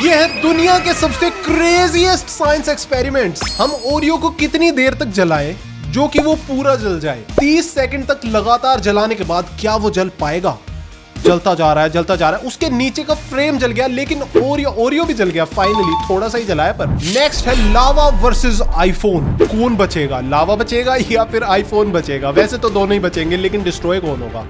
ये है दुनिया के सबसे क्रेजीएस्ट साइंस एक्सपेरिमेंट्स। हम ओरियो को कितनी देर तक जलाएं जो कि वो पूरा जल जाए। 30 सेकंड तक लगातार जलाने के बाद क्या वो जल पाएगा? जलता जा रहा है, जलता जा रहा है। उसके नीचे का फ्रेम जल गया, लेकिन ओरियो भी जल गया फाइनली। थोड़ा सा ही जला है पर। नेक्स्ट है लावा वर्सेस आईफोन। कौन बचेगा? लावा बचेगा या फिर आईफोन बचेगा? वैसे तो दोनों ही बचेंगे, लेकिन डिस्ट्रॉय कौन होगा?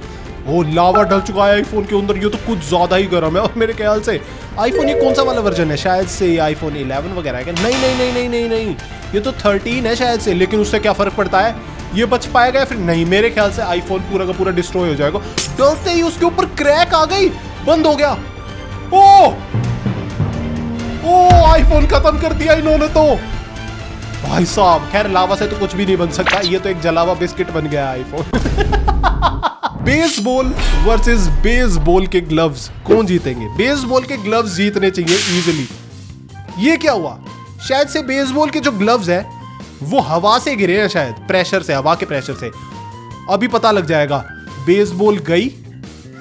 वो लावा डल चुका है आईफोन के अंदर। ये तो कुछ ज्यादा ही गर्म है। और मेरे ख्याल से आईफोन ये कौन सा वाला वर्जन है? शायद से आईफोन 11 वगैरह है। नहीं नहीं नहीं नहीं नहीं नहीं, ये तो 13 है शायद से। लेकिन उससे क्या फर्क पड़ता है? ये बच पाएगा या फिर नहीं? मेरे ख्याल से आईफोन पूरा का पूरा डिस्ट्रॉय हो जाएगा। डलते ही उसके ऊपर क्रैक आ गई, बंद हो गया। ओ आईफोन खत्म कर दिया इन्होंने तो। भाई साहब, खैर लावा से तो कुछ भी नहीं बन सकता। ये तो एक जलावा बिस्किट बन गया आईफोन। बेसबॉल वर्सेस बेसबॉल के ग्लव्स, कौन जीतेंगे? बेसबॉल के ग्लव्स जीतने चाहिए इजीली। ये क्या हुआ? शायद से बेसबॉल के जो ग्लव्स है वो हवा से गिरे हैं, शायद प्रेशर से, हवा के प्रेशर से। अभी पता लग जाएगा। बेसबॉल गई,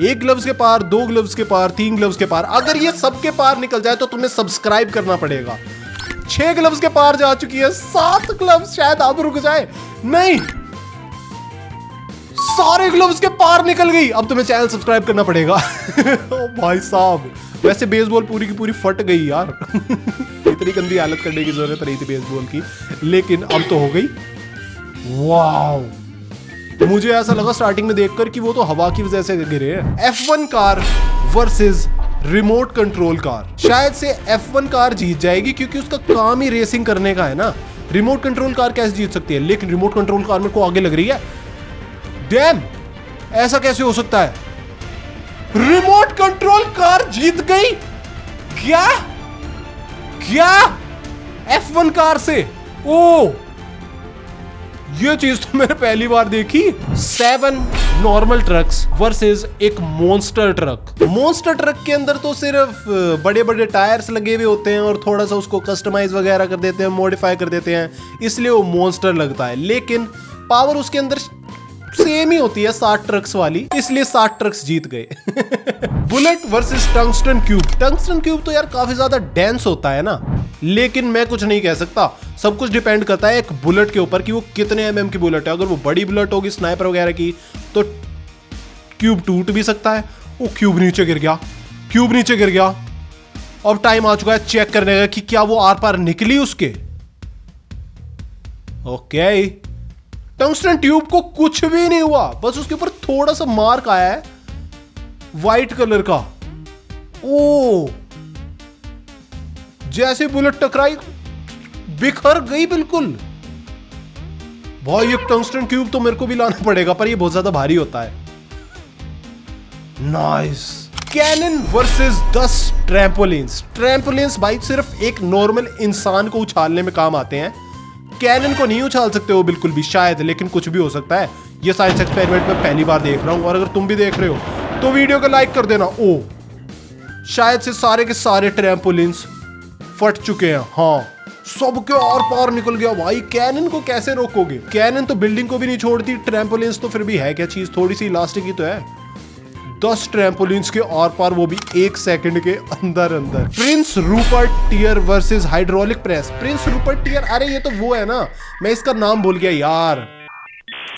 एक ग्लव्स के पार, 2 ग्लव्स के पार, 3 ग्लव्स के पार। अगर ये सबके पार निकल जाए तो तुम्हें सब्सक्राइब करना पड़ेगा। 6 ग्लव्स के पार जा चुकी है, 7 ग्लव्स शायद अब रुक जाए। नहीं, सारे ग्लव्स के पार निकल गई। अब तुम्हें चैनल सब्सक्राइब करना पड़ेगा। ओ भाई साहब, वैसे बेसबॉल पूरी की पूरी फट गई यार। इतनी गंदी हालत करने की जरूरत रही थी बेसबॉल की, लेकिन अब तो हो गई। वाओ, मुझे ऐसा लगा स्टार्टिंग में देखकर कि वो तो हवा की वजह से गिरे हैं। F1 car versus remote control car. शायद से F1 कार जीत जाएगी क्योंकि उसका काम ही रेसिंग करने का है ना। रिमोट कंट्रोल कार कैसे जीत सकती है? लेकिन रिमोट कंट्रोल कार मेरे को आगे लग रही है। डैम, ऐसा कैसे हो सकता है? रिमोट कंट्रोल कार जीत गई क्या? क्या F1 कार से? ओ, ये चीज तो मैंने पहली बार देखी। 7 नॉर्मल ट्रक्स वर्सेस एक मॉन्स्टर ट्रक। मॉन्स्टर ट्रक के अंदर तो सिर्फ बड़े बड़े टायर्स लगे हुए होते हैं और थोड़ा सा उसको कस्टमाइज वगैरह कर देते हैं, मॉडिफाई कर देते हैं, इसलिए वो मॉन्स्टर लगता है। लेकिन पावर उसके अंदर सेम ही होती है, 60 ट्रक्स वाली, इसलिए 60 ट्रक्स जीत गए। Bullet versus tungsten cube. Tungsten cube तो यार काफी ज्यादा डेंस होता है ना, लेकिन मैं कुछ नहीं कह सकता। सब कुछ डिपेंड करता है एक बुलेट के ऊपर कि वो कितने एमएम की बुलेट है। अगर वो बड़ी बुलेट होगी स्नाइपर वगैरह की तो क्यूब टूट भी सकता है। वो क्यूब नीचे गिर गया, क्यूब नीचे गिर गया। अब टाइम आ चुका है चेक करने का कि क्या वो आर पार निकली उसके। ओके, टंगस्टन ट्यूब को कुछ भी नहीं हुआ, बस उसके ऊपर थोड़ा सा मार्क आया है व्हाइट कलर का। ओ, जैसे बुलेट टकराई बिखर गई बिल्कुल। भाई ये टंगस्टन ट्यूब तो मेरे को भी लाना पड़ेगा, पर ये बहुत ज्यादा भारी होता है। नाइस। Cannon versus 10 ट्रैम्पोलिन्स। ट्रैम्पोलिन्स भाई सिर्फ एक नॉर्मल इंसान को उछालने में काम आते हैं। कैनन को नहीं उछाल सकते हो बिल्कुल भी शायद, लेकिन कुछ भी हो सकता है। ये साइंस एक्सपेरिमेंट में पहली बार देख रहा हूं, और अगर तुम भी देख रहे हो तो वीडियो को लाइक कर देना। ओ, शायद से सारे के सारे ट्रैम्पोलिन्स फट चुके हैं। हाँ, सबके आर पार निकल गया। भाई कैनन को कैसे रोकोगे? कैनन तो बिल्डिंग को भी नहीं छोड़ती, ट्रैम्पोलिन्स तो फिर भी है क्या चीज, थोड़ी सी इलास्टिक ही तो है। 10 ट्रैम्पोलिन्स के आर पार, वो भी 1 सेकंड के अंदर अंदर। Prince Rupert tear versus hydraulic press. Prince Rupert tear, अरे ये तो वो है ना, मैं इसका नाम भूल गया यार।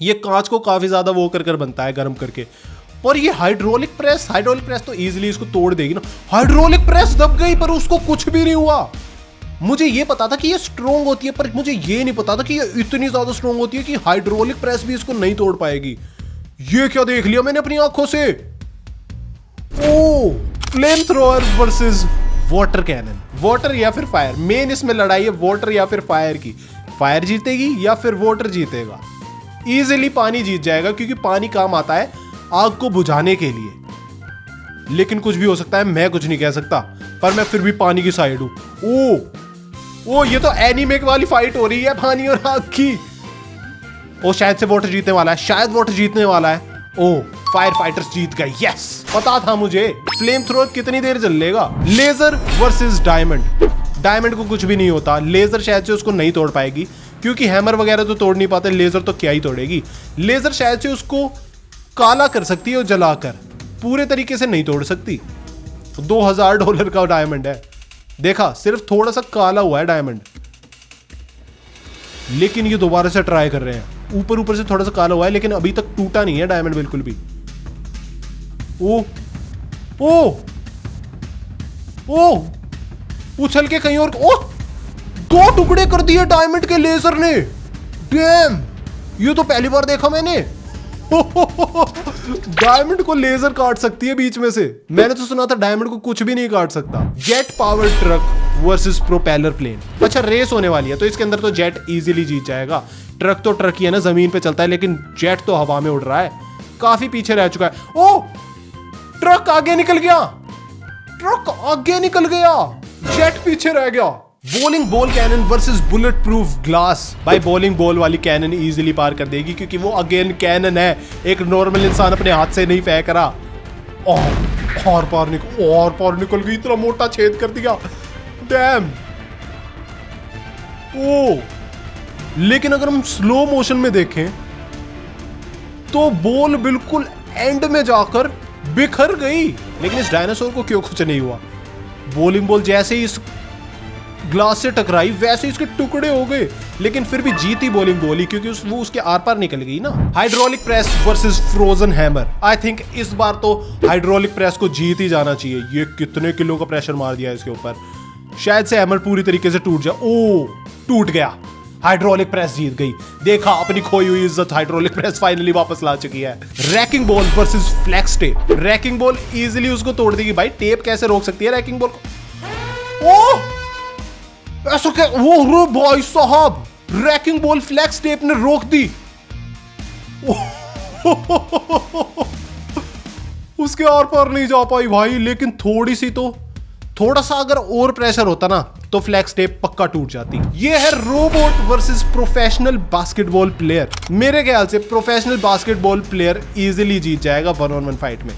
ये कांच को काफी ज्यादा वो कर बनता है, गर्म करके। और ये हाइड्रोलिक प्रेस तो इजीली इसको तोड़ देगी ना। हाइड्रोलिक प्रेस दब गई पर उसको कुछ भी नहीं हुआ। मुझे ये पता था कि ये स्ट्रोंग होती है, पर मुझे ये नहीं पता था कि ये इतनी ज्यादा स्ट्रोंग होती है कि हाइड्रोलिक प्रेस भी इसको नहीं तोड़ पाएगी। ये क्या देख लिया मैंने अपनी आंखों से। ओ, flame thrower versus water cannon. Water या फिर फायर, मेन इसमें लड़ाई है वाटर या फिर फायर की। फायर जीतेगी या फिर वाटर जीतेगा? इजीली पानी जीत जाएगा, क्योंकि पानी काम आता है आग को बुझाने के लिए। लेकिन कुछ भी हो सकता है, मैं कुछ नहीं कह सकता, पर मैं फिर भी पानी की साइड हूं। ओ, ये तो एनीमे वाली फाइट हो रही है, पानी और आग की। ओ, शायद से वाटर जीतने वाला है, शायद वाटर जीतने वाला है। ओ, फायर फाइटर्स जीत गए। यस, पता था मुझे। फ्लेम थ्रोअर कितनी देर चल लेगा? Laser versus diamond. डायमंड को कुछ भी नहीं होता, लेजर शायद से उसको नहीं तोड़ पाएगी, क्योंकि हैमर वगैरह तो तोड़ नहीं पाते, लेजर तो क्या ही तोड़ेगी। लेजर शायद से उसको काला कर सकती है और जलाकर, पूरे तरीके से नहीं तोड़ सकती। $2000 का डायमंड है। देखा, सिर्फ थोड़ा सा काला हुआ है डायमंड, लेकिन ये दोबारा से ट्राई कर रहे हैं। ऊपर ऊपर से थोड़ा सा काला हुआ है, लेकिन अभी तक टूटा नहीं है डायमंड बिल्कुल भी। ओ ओ ओ उछल के कहीं और, ओ 2 टुकड़े कर दिए डायमंड के लेजर ने। डैम, ये तो पहली बार देखा मैंने। डायमंड को लेजर काट सकती है बीच में से। मैंने तो सुना था डायमंड को कुछ भी नहीं काट सकता। Jet power truck versus propeller plane. अच्छा, रेस होने वाली है तो इसके अंदर तो जेट इजीली जीत जाएगा। ट्रक तो ट्रक ही है ना, जमीन पे चलता है, लेकिन जेट तो हवा में उड़ रहा है, काफी पीछे रह चुका है। ओ, ट्रक आगे निकल गया, ट्रक आगे निकल गया, जेट पीछे रह गया। Bowling ball cannon versus bullet proof glass. भाई बॉलिंग बॉल वाली कैनन इजीली पार कर देगी, क्योंकि वो अगेन कैनन है, एक नॉर्मल इंसान अपने हाथ से नहीं फेंक रहा। और पार निकल गई, इतना मोटा छेद कर दिया। डैम। ओ, लेकिन अगर हम स्लो मोशन में देखें तो बॉल बिल्कुल एंड में जाकर बिखर गई, लेकिन इस डायनासोर को क्यों कुछ नहीं हुआ। बॉलिंग बॉल जैसे ही इस ग्लास से टकराई वैसे इसके टुकड़े हो गए, लेकिन फिर भी जीती बॉलिंग बॉल, क्योंकि वो उसके आर पार निकल गई ना। Hydraulic press versus frozen hammer. I think इस बार तो हाइड्रोलिक प्रेस को जीत ही जाना चाहिए। ये कितने किलो का प्रेशर मार दिया इसके ऊपर, शायद से हैमर पूरी तरीके से टूट जाए। ओ, टूट गया, हाइड्रोलिक प्रेस जीत गई। देखा, अपनी खोई हुई इज्जत हाइड्रोलिक प्रेस फाइनली वापस ला चुकी है। Wrecking ball versus flex tape. Wrecking ball easily उसको तोड़ देगी। भाई टेप कैसे रोक सकती है रैकिंग बॉल को? ओ, ऐसा क्या? वो रो भाई साहब, रैकिंग बॉल फ्लेक्स टेप ने रोक दी। उसके आर पार नहीं जा पाई भाई, लेकिन थोड़ा सा अगर और प्रेशर होता ना तो फ्लेक्स टेप पक्का टूट जाती। ये है robot versus professional basketball player. मेरे ख्याल से प्रोफेशनल बास्केटबॉल प्लेयर इजीली जीत जाएगा 1-on-1 फाइट में।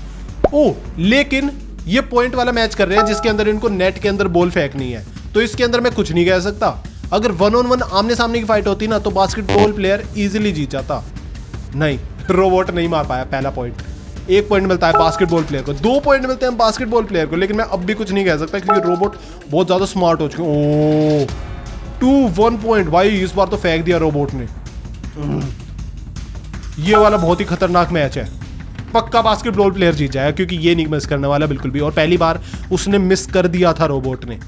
ओ, लेकिन ये पॉइंट वाला मैच कर रहे हैं जिसके अंदर इनको नेट के अंदर बॉल फेंकनी है, तो इसके अंदर मैं कुछ नहीं कह सकता। अगर 1-on-1 आमने सामने की फाइट होती ना तो बास्केटबॉल प्लेयर इजीली जीत जाता। नहीं, रोबोट नहीं मार पाया पहला पॉइंट। 1 पॉइंट मिलता है बास्केटबॉल प्लेयर को, 2 पॉइंट मिलते हैं बास्केटबॉल प्लेयर को, लेकिन मैं अब भी कुछ नहीं कह सकता क्योंकि रोबोट बहुत ज्यादा स्मार्ट हो चुके हैं। ओ, 2-1 पॉइंट भाई, इस बार तो फेंक दिया रोबोट ने। ये वाला बहुत ही खतरनाक मैच है, पक्का बास्केटबॉल प्लेयर जीत जाएगा क्योंकि ये नहीं मिस करने वाला बिल्कुल भी। और पहली बार उसने मिस कर दिया था रोबोट ने।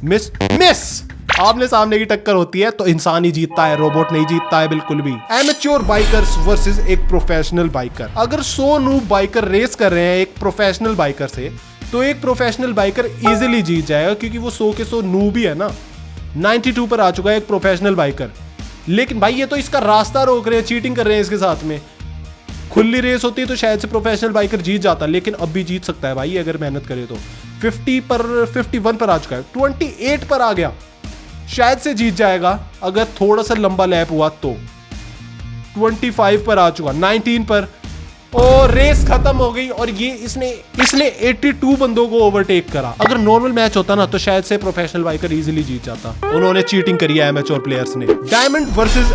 मिस आमने सामने की टक्कर होती है तो इंसान ही जीतता है, रोबोट नहीं जीतता है बिल्कुल भी। एमेच्योर बाइकर्स वर्सेस एक प्रोफेशनल बाइकर। अगर 100 नूब बाइकर रेस कर रहे हैं एक प्रोफेशनल बाइकर से, तो एक प्रोफेशनल बाइकर इजीली जीत जाएगा क्योंकि वो 100 के 100 नूब ही है ना। 92 पर आ चुका है एक प्रोफेशनल बाइकर, लेकिन भाई ये तो इसका रास्ता रोक रहे हैं, चीटिंग कर रहे हैं इसके साथ में। खुली रेस होती तो शायद से प्रोफेशनल बाइकर जीत जाता, लेकिन अब भी जीत सकता है भाई अगर मेहनत करे तो। 51 पर आ चुका है, 28 पर आ गया, शायद से जीत जाएगा अगर थोड़ा सा लंबा लैप हुआ तो। 25 पर आ चुका, 19 पर। और रेस खत्म हो गई और ये इसने 82 बंदों को ओवरटेक करा। अगर नॉर्मल मैच होता ना तो शायद से प्रोफेशनल बाइकर इजीली जीत जाता। उन्होंने चीटिंग करी है एमेच्योर प्लेयर्स ने। डायमंड वर्सेस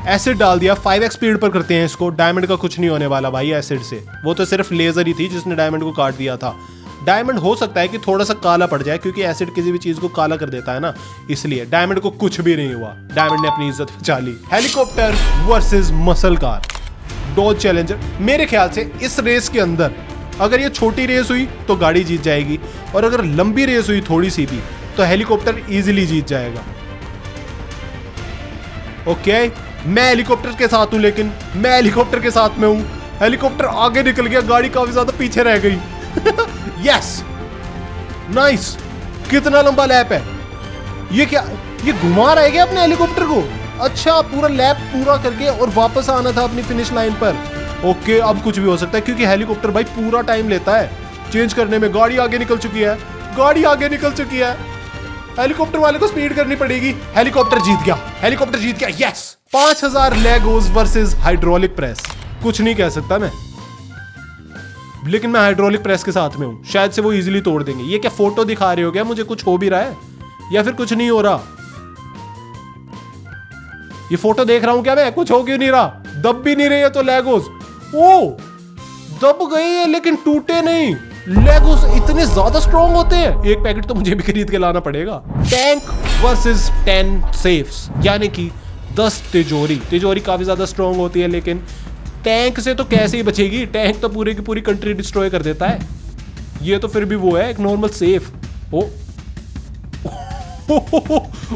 एसिड डाल दिया। 5x स्पीड पर करते हैं इसको। डायमंड का कुछ नहीं होने वाला भाई एसिड से, वो तो सिर्फ लेजर ही थी जिसने डायमंड को काट दिया था। डायमंड हो सकता है कि थोड़ा सा काला पड़ जाए क्योंकि एसिड किसी भी चीज को काला कर देता है ना, इसलिए डायमंड को कुछ भी नहीं हुआ। डायमंड ने अपनी इज्जत बचा ली। Helicopter versus muscle car, Dodge Challenger. मेरे ख्याल से इस रेस के अंदर अगर ये छोटी रेस हुई तो गाड़ी जीत जाएगी, और अगर लंबी रेस हुई थोड़ी सी भी तो हेलीकॉप्टर इजीली जीत जाएगा। ओके, मैं हेलीकॉप्टर के साथ हूं, लेकिन मैं हेलीकॉप्टर के साथ में हूं। हेलीकॉप्टर आगे निकल गया, गाड़ी काफी ज्यादा पीछे रह गई। Yes, nice. कितना लंबा लैप है ये? क्या ये घुमा रहा है क्या अपने हेलीकॉप्टर को? अच्छा, पूरा लैप पूरा करके और वापस आना था अपनी फिनिश लाइन पर। ओके, अब कुछ भी हो सकता है क्योंकि हेलीकॉप्टर भाई पूरा टाइम लेता है चेंज करने में। गाड़ी आगे निकल चुकी है, गाड़ी आगे निकल चुकी है। हेलीकॉप्टर वाले को स्पीड करनी पड़ेगी। हेलीकॉप्टर जीत गया, हेलीकॉप्टर जीत गया। Yes. 5000 Legos versus hydraulic press. कुछ नहीं कह सकता मैं, लेकिन मैं हाइड्रोलिक प्रेस के साथ में हूं। शायद से वो इजीली तोड़ देंगे। ये क्या फोटो दिखा रहे हो क्या? मुझे कुछ हो भी रहा है या फिर कुछ नहीं हो रहा? ये फोटो देख रहा हूं क्या मैं? कुछ हो क्यों नहीं रहा? दब भी नहीं रही है तो लेगोस। ओ, दब गई है लेकिन टूटे नहीं। लेगोस इतने ज्यादा स्ट्रॉन्ग होते हैं, एक पैकेट तो मुझे भी खरीद के लाना पड़ेगा। टैंक वर्सेस 10 सेफ्स, यानी कि 10 तिजोरी काफी ज्यादा स्ट्रॉन्ग होती है, लेकिन टैंक से तो कैसे ही बचेगी, टैंक तो पूरी की पूरी कंट्री डिस्ट्रॉय कर देता है। ये तो फिर भी वो है एक नॉर्मल सेफ। ओ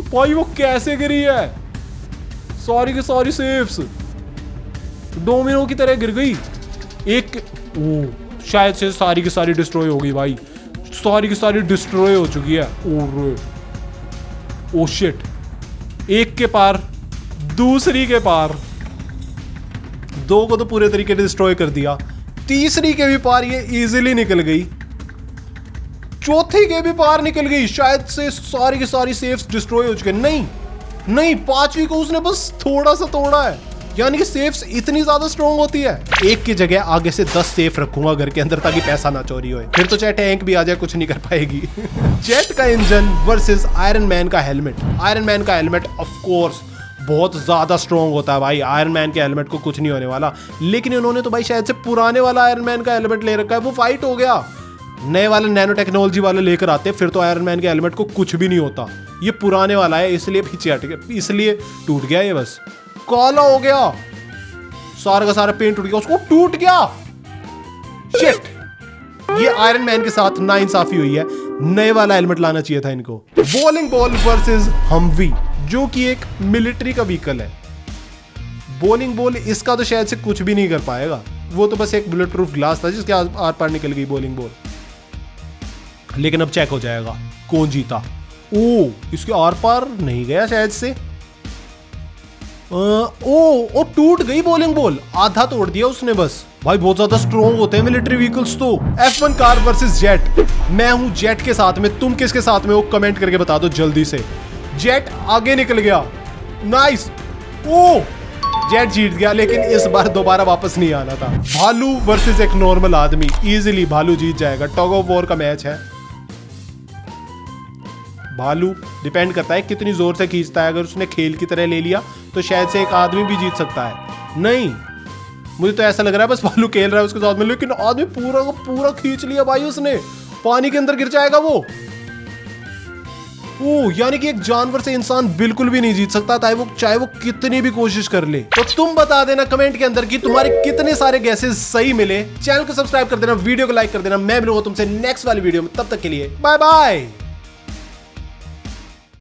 भाई वो कैसे गिरी है, सॉरी के सॉरी सेफ्स डोमिनो की तरह गिर गई। एक ओ शायद से सारी की सारी डिस्ट्रॉय होगी भाई, सारी की सारी डिस्ट्रॉय हो चुकी है। ओ शिट, एक के पार दूसरी के पार, दो को तो पूरे तरीके से डिस्ट्रॉय कर दिया, तीसरी के भी पार ये इजीली निकल गई, चौथी के भी पार निकल गई। शायद से सारी की सारी सेफ्स डिस्ट्रॉय हो चुके। नहीं, पांचवी को उसने बस थोड़ा सा तोड़ा है, यानी कि सेफ्स इतनी ज्यादा स्ट्रॉन्ग होती है। एक की जगह आगे से 10 सेफ रखूंगा घर के अंदर ताकि पैसा ना चोरी होए, फिर तो चाहे टैंक भी आ जाए कुछ नहीं कर पाएगी। जेट का इंजन वर्सेस आयरन मैन का हेलमेट। आयरन मैन का हेलमेट ऑफ कोर्स बहुत ज्यादा स्ट्रॉन्ग होता है भाई, आयरन मैन के हेलमेट को कुछ नहीं होने वाला। लेकिन इन्होंने तो भाई शायद से पुराने वाला आयरन मैन का हेलमेट ले रखा है, वो फाइट हो गया। नए वाले नैनो टेक्नोलॉजी वाले लेकर आते फिर तो आयरन मैन के हेलमेट को कुछ भी नहीं होता। ये पुराने वाला है इसलिए पीछे हट गया, इसलिए टूट गया, ये बस काला हो गया, सारा का सारा पेंट टूट गया, उसको टूट गया। शिट, ये आयरन मैन के साथ नाइंसाफी हुई है, नए वाला हेलमेट लाना चाहिए था इनको। बॉलिंग बॉल वर्सेस हमवी, जो कि एक मिलिट्री का व्हीकल है। बॉलिंग बॉल इसका तो शायद से कुछ भी नहीं कर पाएगा, वो तो बस एक बुलेट प्रूफ ग्लास था जिसके आर पार निकल गई बॉलिंग बॉल। लेकिन अब चेक हो जाएगा कौन जीता। ओ इसके आर पार नहीं गया शायद से। ओ टूट गई बॉलिंग बॉल, आधा तोड़ दिया उसने बस। भाई बहुत ज्यादा स्ट्रॉन्ग होते हैं मिलिट्री व्हीकल्स तो। F1 कार वर्सेस जेट, मैं हूं जेट के साथ में, तुम किसके साथ में हो कमेंट करके बता दो जल्दी से। जेट आगे निकल गया, नाइस। ओ जेट जीत गया, लेकिन इस बार दोबारा वापस नहीं आना था। भालू वर्सेस एक नॉर्मल आदमी, इजीली भालू जीत जाएगा, टग ऑफ वॉर का मैच है। भालू डिपेंड करता है कितनी जोर से खींचता है, अगर उसने खेल की तरह ले लिया तो शायद से एक आदमी भी जीत सकता है। नहीं, मुझे तो ऐसा लग रहा है बस भालू खेल रहा है उसके साथ में, लेकिन आदमी पूरा का पूरा खींच लिया भाई उसने, पानी के अंदर गिर जाएगा वो। ओ यानी कि एक जानवर से इंसान बिल्कुल भी नहीं जीत सकता, चाहे वो कितनी भी कोशिश कर ले। तो तुम बता देना कमेंट के अंदर कि तुम्हारे कितने सारे गैसेस सही मिले। चैनल को सब्सक्राइब कर देना, वीडियो को लाइक कर देना। मैं मिलूंगा तुमसे नेक्स्ट वाली वीडियो में, तब तक के लिए बाय बाय।